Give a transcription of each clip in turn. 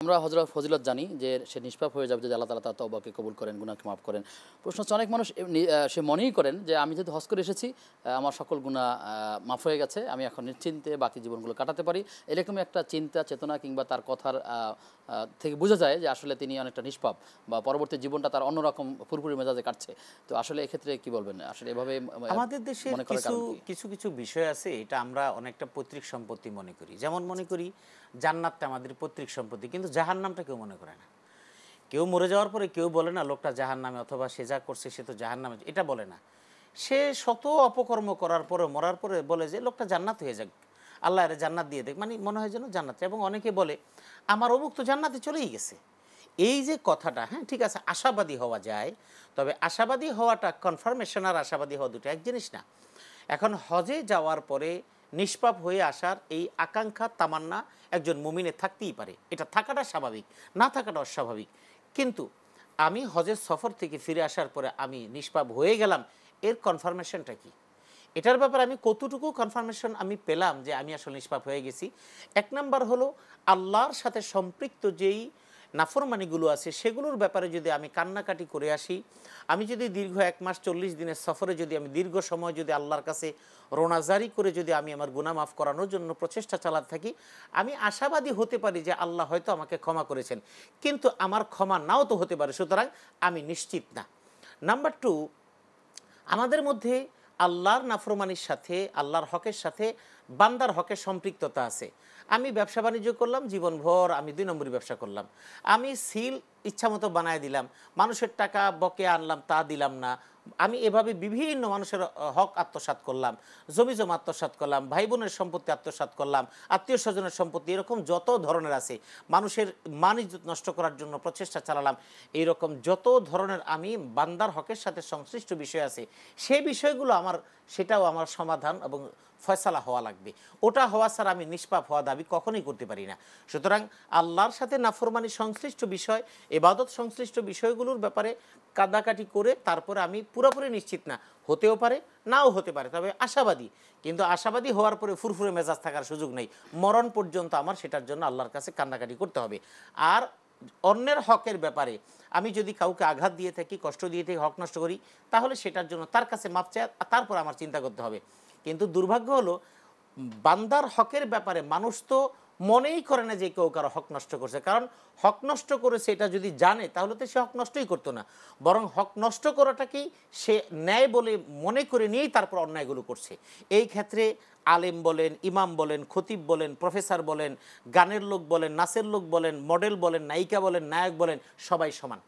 আমরা হযরত ফজিলত জানি যে সে নিষ্পাপ হয়ে যাবে যদি আল্লাহ তাআলা তার তওবাকে কবুল করেন, গুনাহকে মাফ করেন। প্রশ্ন হচ্ছে অনেক মানুষ সে মনেই করেন যে আমি যেহেতু হজ করে এসেছি আমার সকল গুনাহ মাফ হয়ে গেছে, আমি এখন নিশ্চিন্তে বাকি জীবনগুলো কাটাতে পারি। এরকমই একটা চিন্তা চেতনা কিংবা তার কথার থেকে বোঝা যায় যে আসলে তিনি অনেকটা নিষ্পাপ বা পরবর্তী জীবনটা তার অন্যরকম ফুরফুরে মেজাজে কাটছে। তো আসলে এক্ষেত্রে কি বলবেন? আসলে এভাবে আমাদের দেশের মনে করার কারণ কি? কিছু কিছু বিষয় আছে, এটা আমরা অনেকটা পৈতৃক সম্পত্তি মনে করি। যেমন মনে করি জান্নাতটা আমাদের পৈতৃক সম্পত্তি, কিন্তু জাহান্নামটা কেউ মনে করে না। কেউ মরে যাওয়ার পরে কেউ বলে না লোকটা জাহান্নামে, অথবা সে যা করছে সে তো জাহান্নামে, এটা বলে না। সে শত অপকর্ম করার পরে মরার পরে বলে যে লোকটা জান্নাত হয়ে যাক, আল্লাহ এর জান্নাত দিয়ে দেখ, মানে মনে হয় যেন জান্নাত। এবং অনেকে বলে আমার অমুক তো জান্নাতে চলেই গেছে। এই যে কথাটা, হ্যাঁ ঠিক আছে, আশাবাদী হওয়া যায়, তবে আশাবাদী হওয়াটা কনফার্মেশন আর আশাবাদী হওয়া দুটো এক জিনিস না। এখন হজে যাওয়ার পরে নিষ্পাপ হয়ে আসার এই আকাঙ্ক্ষা তামান্না একজন মুমিনের থাকতেই পারে, এটা থাকাটা স্বাভাবিক, না থাকাটা অস্বাভাবিক। কিন্তু আমি হজের সফর থেকে ফিরে আসার পরে আমি নিষ্পাপ হয়ে গেলাম, এর কনফার্মেশনটা কি? এটার ব্যাপারে আমি কতটুকু কনফার্মেশন আমি পেলাম যে আমি আসলে নিষ্পাপ হয়ে গেছি? এক নাম্বার হলো আল্লাহর সাথে সম্পৃক্ত যেই নাফরমানিগুলো আছে সেগুলোর ব্যাপারে যদি আমি কান্নাকাটি করে আসি, আমি যদি দীর্ঘ 1 মাস 40 দিনের সফরে যদি আমি দীর্ঘ সময় যদি আল্লাহর কাছে রোনাজারি করে যদি আমি আমার গুনাহ মাফ করানোর জন্য প্রচেষ্টা চালাতে থাকি, আমি আশাবাদী হতে পারি যে আল্লাহ হয়তো আমাকে ক্ষমা করেছেন, কিন্তু আমার ক্ষমা নাও তো হতে পারে, সুতরাং আমি নিশ্চিত না। নাম্বার 2, আমাদের মধ্যে আল্লাহর নাফরমানির সাথে আল্লাহর হকের সাথে বান্দার হকের সম্পৃক্ততা আছে। আমি ব্যবসা বাণিজ্য করলাম, জীবনভর আমি 2 নম্বরই ব্যবসা করলাম, আমি সিল ইচ্ছামতো বানায় দিলাম, মানুষের টাকা বকে আনলাম তা দিলাম না, আমি এভাবে বিভিন্ন মানুষের হক আত্মসাৎ করলাম, জমি জমা আত্মসাৎ করলাম, ভাই বোনের সম্পত্তি আত্মসাৎ করলাম, আত্মীয় স্বজনের সম্পত্তি, এরকম যত ধরনের আছে, মানুষের মান ইজ্জত নষ্ট করার জন্য প্রচেষ্টা চালালাম, এইরকম যত ধরনের আমি বান্দার হকের সাথে সংশ্লিষ্ট বিষয় আছে, সেই বিষয়গুলো সেটাও আমার সমাধান এবং ফয়সালা হওয়া লাগবে। ওটা হওয়া ছাড়া আমি নিষ্পাপ হওয়া দাবি কখনোই করতে পারি না। সুতরাং আল্লাহর সাথে নাফরমানি সংশ্লিষ্ট বিষয়, ইবাদত সংশ্লিষ্ট বিষয়গুলোর ব্যাপারে কাদাকাটি করে তারপরে আমি পুরোপুরি নিশ্চিত না, হতেও পারে নাও হতে পারে, তবে আশাবাদী। কিন্তু আশাবাদী হওয়ার পরে ফুরফুরে মেজাজ থাকার সুযোগ নেই, মরণ পর্যন্ত আমার সেটার জন্য আল্লাহর কাছে কান্নাকাটি করতে হবে। আর অন্যের হকের ব্যাপারে আমি যদি কাউকে আঘাত দিয়ে থাকি, কষ্ট দিয়ে থাকি, হক নষ্ট করি, তাহলে সেটার জন্য তার কাছে মাপ চাই, তারপর আমার চিন্তা করতে হবে। কিন্তু দুর্ভাগ্য হলো বান্দার হকের ব্যাপারে মানুষ তো মনেই করে না যে কেউ কারো হক নষ্ট করছে, কারণ হক নষ্ট করেছে এটা যদি জানে তাহলে তো সে হক নষ্টই করতো না, বরং হক নষ্ট করাটাকেই সে ন্যায় বলে মনে করে নিয়েই তারপর অন্যায়গুলো করছে। এই ক্ষেত্রে আলেম বলেন, ইমাম বলেন, খতিব বলেন, প্রফেসর বলেন, গানের লোক বলেন, নাচের লোক বলেন, মডেল বলেন, নায়িকা বলেন, নায়ক বলেন, সবাই সমান,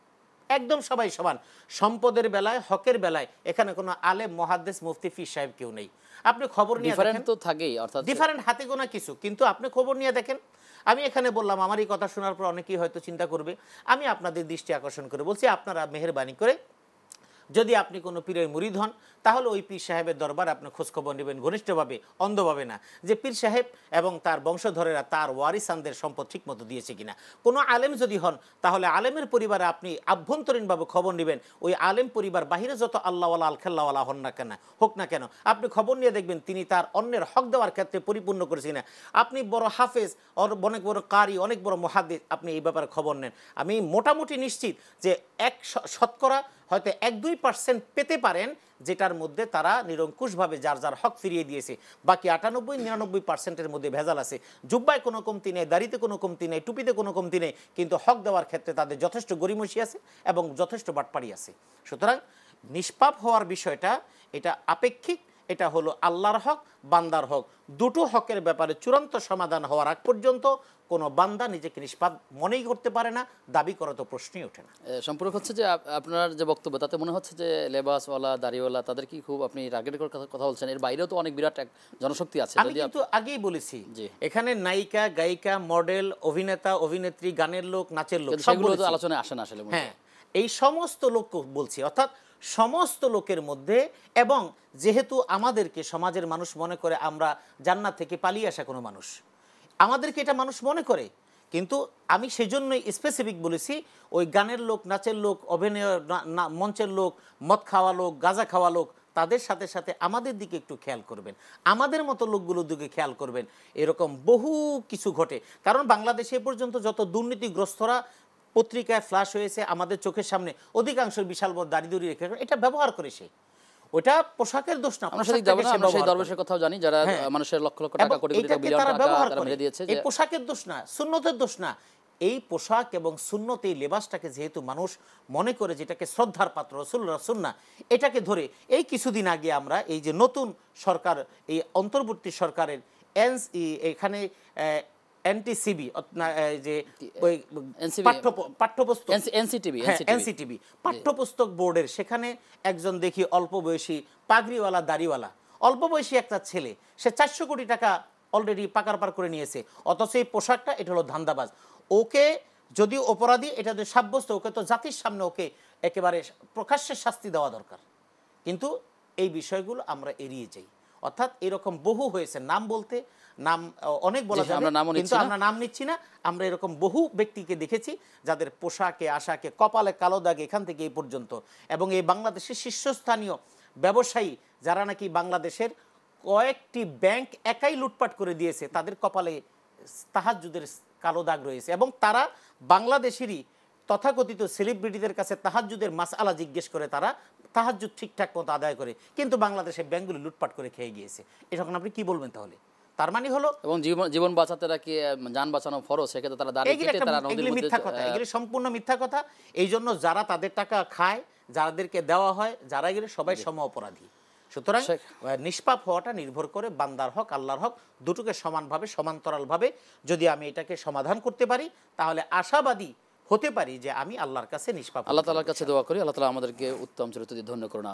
একদম সবাই সমান। সম্পদের বেলায়, হকের বেলায় এখানে কোনো আলেম, মুহাদ্দিস, মুফতি, পীর সাহেব কেউ নেই। আপনি খবর নিয়ে দেখেন, তো থাকেই, অর্থাৎ ডিফারেন্ট হাতে গোনা কিছু, কিন্তু আপনি খবর নিয়ে দেখেন। আমি এখানে বললাম, আমার এই কথা শোনার পর অনেকেই হয়তো চিন্তা করবে, আমি আপনাদের দৃষ্টি আকর্ষণ করে বলছি, আপনারা মেহেরবানি করে যদি আপনি কোনো পীরের মুরিদ হন, তাহলে ওই পীর সাহেবের দরবার আপনি খোঁজখবর নেবেন ঘনিষ্ঠভাবে, অন্ধভাবে না, যে পীর সাহেব এবং তার বংশধরেরা তার ওয়ারিসানদের সম্পদ ঠিকমতো দিয়েছে কিনা। কোনো আলেম যদি হন, তাহলে আলেমের পরিবারে আপনি আভ্যন্তরীণভাবে খবর নেবেন, ওই আলেম পরিবার বাহিরে যত আল্লাহওয়ালা আলখাল্লাওয়ালা হোক না কেন, আপনি খবর নিয়ে দেখবেন তিনি তার অন্যের হক দেওয়ার ক্ষেত্রে পরিপূর্ণ করেছে কিনা। আপনি বড় হাফেজ, অনেক বড় কারি, অনেক বড় মুহাদ্দিস, আপনি এই ব্যাপারে খবর নেন, আমি মোটামুটি নিশ্চিত যে শতকরা হয়তো 1-2% পেতে পারেন, যেটার মধ্যে তারা নিরঙ্কুশভাবে যার যার হক ফিরিয়ে দিয়েছে। বাকি 98-99%-এর মধ্যে ভেজাল আছে। জুব্বায় কোনো কমতি নেই, দাড়িতে কোনো কমতি নেই, টুপিতে কোনো কমতি নেই, কিন্তু হক দেওয়ার ক্ষেত্রে তাদের যথেষ্ট গরিমসি আছে এবং যথেষ্ট বাটপাড়ি আছে। সুতরাং নিষ্পাপ হওয়ার বিষয়টা এটা আপেক্ষিক, এটা হলো আল্লাহর হক, বান্দার হক, দুটো হকের ব্যাপারে চূড়ান্ত সমাধান হওয়ার আগ পর্যন্ত কোনো বান্দা নিজেকে নিষ্পাপ মনেই করতে পারে না, দাবি করা তো প্রশ্নই ওঠে না। সম্পর্ক হচ্ছে যে আপনার যে বক্তব্য তাতে মনে হচ্ছে যে লেবাসওয়ালা, দাড়িওয়ালা তাদের কি খুব আপনি টার্গেট করে কথা বলছেন, এর বাইরেও তো অনেক বিরাট এক জনশক্তি আছে। আমি কিন্তু আগেই বলেছি, এখানে নায়িকা, গায়িকা, মডেল, অভিনেতা, অভিনেত্রী, গানের লোক, নাচের লোক, সবগুলো তো আলোচনায় আসে না আসলে। হ্যাঁ, এই সমস্ত লোক বলছি, অর্থাৎ সমস্ত লোকের মধ্যে। এবং যেহেতু আমাদেরকে সমাজের মানুষ মনে করে আমরা জান্নাত থেকে পালিয়ে আসা কোনো মানুষ, আমাদেরকে এটা মানুষ মনে করে, কিন্তু আমি সেজন্যই স্পেসিফিক বলেছি, ওই গানের লোক, নাচের লোক, অভিনয় মঞ্চের লোক, মদ খাওয়া লোক, গাঁজা খাওয়া লোক, তাদের সাথে সাথে আমাদের দিকে একটু খেয়াল করবেন, আমাদের মতো লোকগুলোর দিকে খেয়াল করবেন। এরকম বহু কিছু ঘটে, কারণ বাংলাদেশে এ পর্যন্ত যত দুর্নীতিগ্রস্তরা পত্রিকায় ফ্লাশ হয়েছে আমাদের চোখের সামনে, অধিকাংশ বিশাল বড় দাড়ি রেখে এটা ব্যবহার করে সে, ওটা পোশাকের দোষ না। আমরা সেদিক যাব না, আমরা সেই দরবেশের কথাও জানি যারা মানুষের লক্ষ লক্ষ টাকা কোটি কোটি টাকা বিলিয়ন টাকা তারা মেরে দিয়েছে। এই পোশাকের দোষ না, সুন্নতের দোষ না। এই পোশাক এবং সুন্নত, এই লেবাসটাকে যেহেতু মানুষ মনে করে যেটাকে শ্রদ্ধার পাত্র, রাসূলুল্লাহ সুন্নাহ, এটাকে ধরে এই কিছুদিন আগে আমরা এই যে নতুন সরকার, এই অন্তর্বর্তী সরকারের এখানে এনটিসিবি যে পাঠ্যপুস্তক এনসিটিভি পাঠ্যপুস্তক বোর্ডের, সেখানে একজন দেখি অল্প বয়সী পাগড়িওয়ালা দাড়িওয়ালা অল্প বয়সী একটা ছেলে, সে 400 কোটি টাকা অলরেডি পাকার করে নিয়েছে, অথচ এই পোশাকটা এটা হলো ধান্দাবাজ। ওকে যদি অপরাধী এটা যদি সাব্যস্ত, ওকে তো জাতির সামনে ওকে একেবারে প্রকাশ্যে শাস্তি দেওয়া দরকার, কিন্তু এই বিষয়গুলো আমরা এড়িয়ে যাই। অর্থাৎ এরকম বহু হয়েছে, নাম বলতে নাম অনেক বলা যাবে, কিন্তু আমরা নাম নিচ্ছি না। আমরা এরকম বহু ব্যক্তিকে দেখেছি যাদের পোশাকে আশাকে কপালে কালো দাগ এখান থেকে এই পর্যন্ত, এবং এই বাংলাদেশের শীর্ষস্থানীয় ব্যবসায়ী যারা নাকি বাংলাদেশের কয়েকটি ব্যাংক একাই লুটপাট করে দিয়েছে, তাদের কপালে তাহাজ্জুদের কালো দাগ রয়েছে, এবং তারা বাংলাদেশেরই তথাকথিত সেলিব্রিটিদের কাছে তাহাজ্জুদের মাসআলা জিজ্ঞেস করে তারা তাহাজ্জুদ ঠিকঠাক মতো আদায় করে, কিন্তু বাংলাদেশের ব্যাংকগুলো লুটপাট করে খেয়ে গিয়েছে। এখন আপনি কি বলবেন তাহলে? তার মানে হলো, এবং জীবন বাঁচাতে নাকি জান বাঁচানো ফরজ, সেক্ষেত্রে তারা দাঁড়িয়ে কেটে তারা নদীর মধ্যে, মিথ্যা কথা, এগুলো সম্পূর্ণ মিথ্যা কথা। এই জন্য যারা তাদের টাকা খায়, যাদেরকে দেওয়া হয়, যারা এগুলো সবাই সম অপরাধী। সুতরাং নিষ্পাপ হওয়াটা নির্ভর করে বান্দার হক, আল্লাহর হক, দুটোকে সমানভাবে সমান্তরালভাবে যদি আমি এটাকে সমাধান করতে পারি, তাহলে আশাবাদী হতে পারি যে আমি আল্লাহর কাছে নিষ্পাপ। আল্লাহ তাআলার কাছে দোয়া করি, আল্লাহ তাআলা আমাদেরকে উত্তম চরিত্র দিয়ে ধন্য করুন।